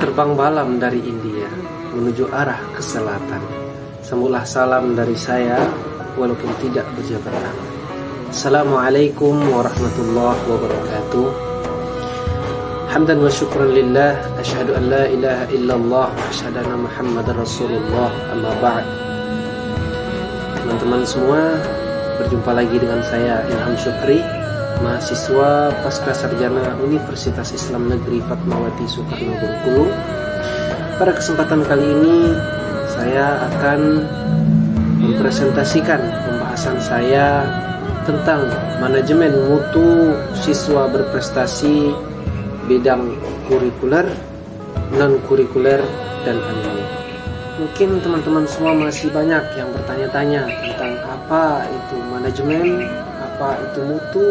terbang malam dari India menuju arah ke selatan. Sambutlah salam dari saya walaupun tidak berjabat tangan. Assalamualaikum warahmatullahi wabarakatuh. Hamdan wa syukran lillah, asyhadu an la ilaha illallah wa asyhadu anna Muhammadar Rasulullah, amma ba'd. Teman-teman semua, berjumpa lagi dengan saya Ilham Syukri, mahasiswa Pasca Sarjana Universitas Islam Negeri Fatmawati Soekarno Bengkulu. Pada kesempatan kali ini saya akan mempresentasikan pembahasan saya tentang manajemen mutu siswa berprestasi bidang kurikuler, non-kurikuler, dan alumni. Mungkin teman-teman semua masih banyak yang bertanya-tanya tentang apa itu manajemen, apa itu mutu,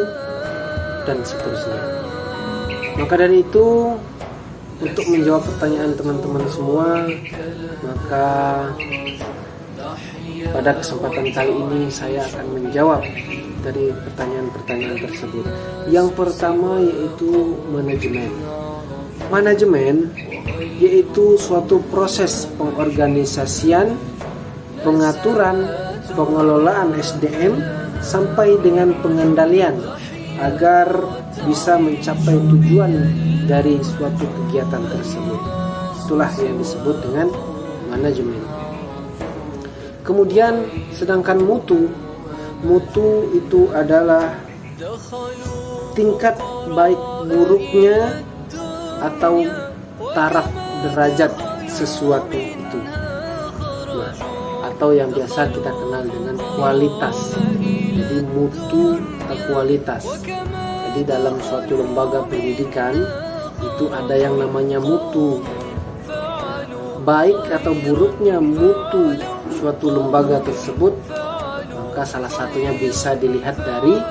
dan seterusnya. Maka dari itu, untuk menjawab pertanyaan teman-teman semua, maka pada kesempatan kali ini saya akan menjawab dari pertanyaan-pertanyaan tersebut. Yang pertama yaitu manajemen. Manajemen yaitu suatu proses pengorganisasian, pengaturan, pengelolaan SDM sampai dengan pengendalian agar bisa mencapai tujuan dari suatu kegiatan tersebut. Itulah yang disebut dengan manajemen. Kemudian sedangkan mutu itu adalah tingkat baik buruknya atau taraf derajat sesuatu itu, atau yang biasa kita kenal dengan kualitas. Jadi mutu atau kualitas. Jadi dalam suatu lembaga pendidikan itu ada yang namanya mutu. Baik atau buruknya mutu suatu lembaga tersebut, maka salah satunya bisa dilihat dari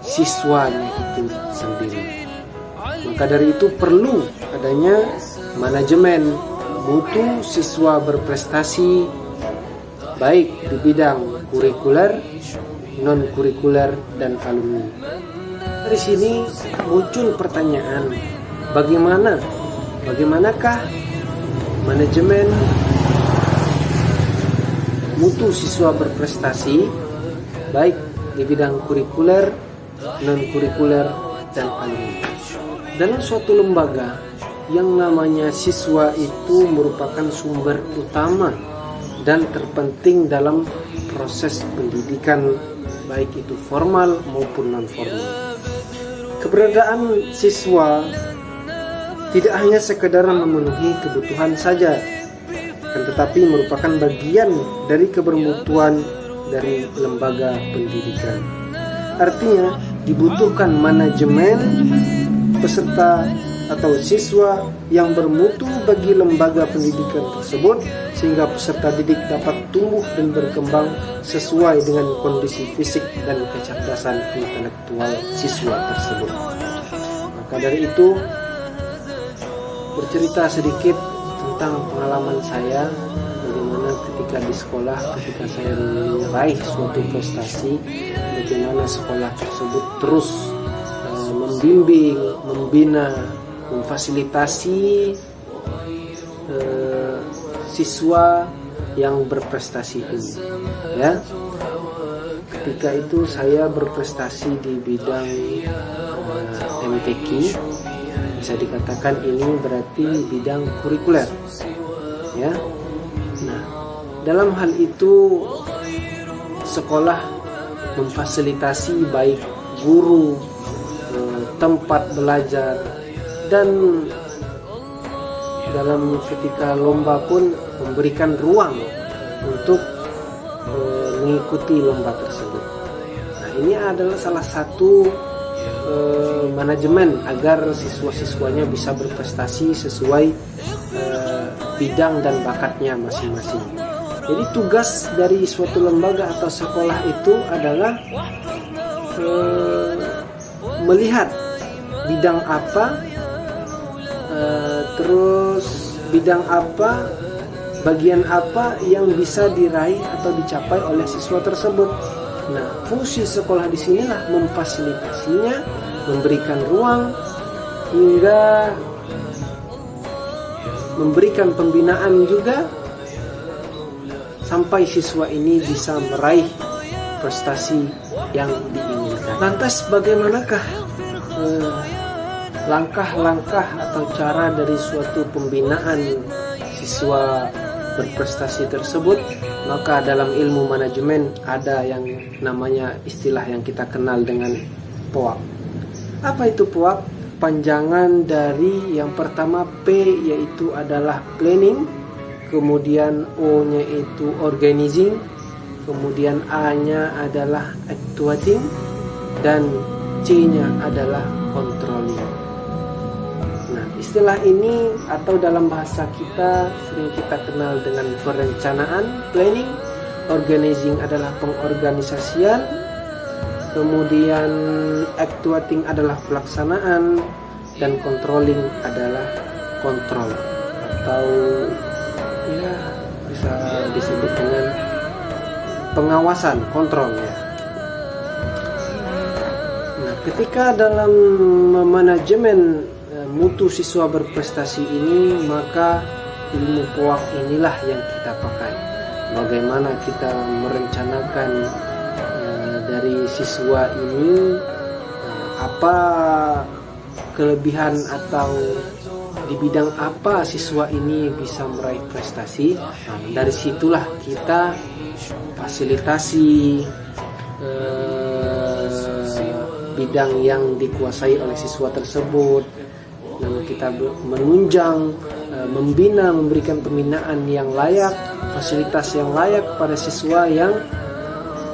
siswanya itu sendiri. Maka dari itu perlu adanya manajemen mutu siswa berprestasi baik di bidang kurikuler, non-kurikuler, dan alumni. Dari sini muncul pertanyaan, bagaimanakah manajemen mutu siswa berprestasi baik di bidang kurikuler, non-kurikuler, dan alumni. Dalam suatu lembaga yang namanya siswa itu merupakan sumber utama dan terpenting dalam proses pendidikan baik itu formal maupun non-formal. Keberadaan siswa tidak hanya sekedar memenuhi kebutuhan saja, tetapi merupakan bagian dari kebermutuan dari lembaga pendidikan. Artinya dibutuhkan manajemen peserta atau siswa yang bermutu bagi lembaga pendidikan tersebut, sehingga peserta didik dapat tumbuh dan berkembang sesuai dengan kondisi fisik dan kecerdasan intelektual siswa tersebut. Maka dari itu, bercerita sedikit tentang pengalaman saya bagaimana ketika di sekolah, ketika saya meraih suatu prestasi, bagaimana sekolah tersebut terus membimbing, membina, memfasilitasi siswa yang berprestasi ini. Ya, ketika itu saya berprestasi di bidang MTQ, bisa dikatakan ini berarti bidang kurikuler. Ya, nah dalam hal itu sekolah memfasilitasi baik guru, tempat belajar, dan dalam ketika lomba pun memberikan ruang untuk mengikuti lomba tersebut. Nah, ini adalah salah satu manajemen agar siswa-siswanya bisa berprestasi sesuai bidang dan bakatnya masing-masing. Jadi tugas dari suatu lembaga atau sekolah itu adalah melihat bidang apa, terus bidang apa, bagian apa yang bisa diraih atau dicapai oleh siswa tersebut. Nah, fungsi sekolah di sinilah memfasilitasinya, memberikan ruang hingga memberikan pembinaan juga sampai siswa ini bisa meraih prestasi yang diinginkan. Lantas bagaimanakah langkah-langkah atau cara dari suatu pembinaan siswa berprestasi tersebut? Maka dalam ilmu manajemen ada yang namanya istilah yang kita kenal dengan POAK. Apa itu POAK? Panjangan dari yang pertama P yaitu adalah planning, kemudian O-nya itu organizing, kemudian A-nya adalah actuating, dan C-nya adalah controlling. Nah, istilah ini atau dalam bahasa kita sering kita kenal dengan perencanaan, planning, organizing adalah pengorganisasian, kemudian actuating adalah pelaksanaan, dan controlling adalah kontrol atau ya bisa disebut dengan pengawasan, kontrol ya. Nah, ketika dalam manajemen mutu siswa berprestasi ini, maka ilmu POAK inilah yang kita pakai. Bagaimana kita merencanakan dari siswa ini, apa kelebihan atau di bidang apa siswa ini bisa meraih prestasi. Dari situlah kita fasilitasi bidang yang dikuasai oleh siswa tersebut. Lalu kita menunjang, membina, memberikan pembinaan yang layak, fasilitas yang layak pada siswa yang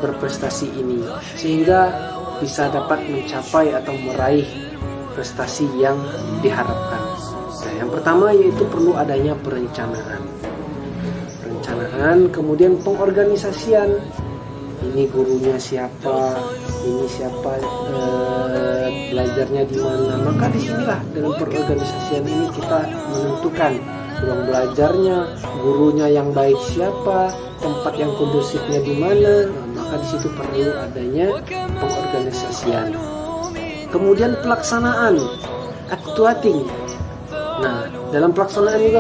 berprestasi ini, sehingga bisa dapat mencapai atau meraih prestasi yang diharapkan. Nah, yang pertama yaitu perlu adanya perencanaan, kemudian pengorganisasian. Ini gurunya siapa, ini siapa, belajarnya di mana. Maka disinilah dalam perorganisasian ini kita menentukan ruang belajarnya, gurunya yang baik siapa, tempat yang kondusifnya di mana. Maka di situ perlu adanya pengorganisasian. Kemudian pelaksanaan, actuating. Nah, dalam pelaksanaan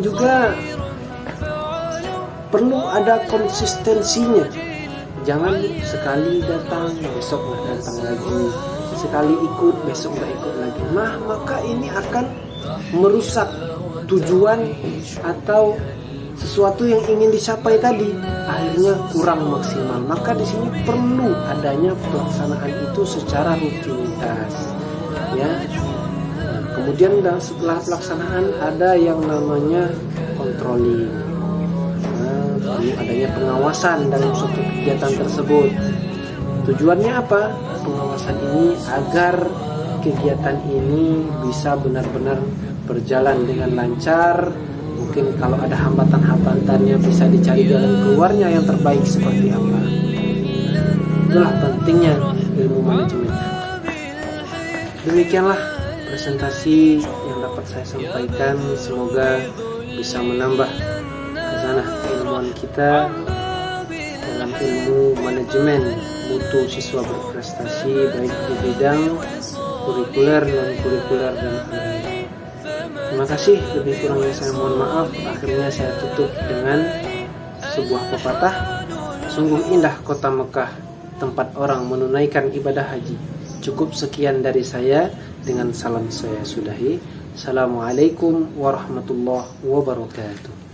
juga perlu ada konsistensinya. Jangan sekali datang, besok nggak datang lagi, sekali ikut, besok nggak ikut lagi. Nah, maka ini akan merusak tujuan atau sesuatu yang ingin dicapai tadi, akhirnya kurang maksimal. Maka di sini perlu adanya pelaksanaan itu secara rutinitas, ya. Kemudian setelah pelaksanaan ada yang namanya controlling. Perlu adanya pengawasan dalam suatu kegiatan tersebut. Tujuannya apa? Pengawasan ini agar kegiatan ini bisa benar-benar berjalan dengan lancar. Mungkin kalau ada hambatan-hambatannya bisa dicari jalan keluarnya yang terbaik seperti apa. Itulah pentingnya ilmu manajemen. Demikianlah presentasi yang dapat saya sampaikan. Semoga bisa menambah keilmuan kita dalam ilmu manajemen mutu siswa berprestasi, baik di bidang kurikuler, non kurikuler, dan lain-lain. Terima kasih, lebih kurangnya saya mohon maaf. Akhirnya saya tutup dengan sebuah pepatah, sungguh indah kota Mekah, tempat orang menunaikan ibadah haji. Cukup sekian dari saya, dengan salam saya sudahi. Assalamualaikum warahmatullahi wabarakatuh.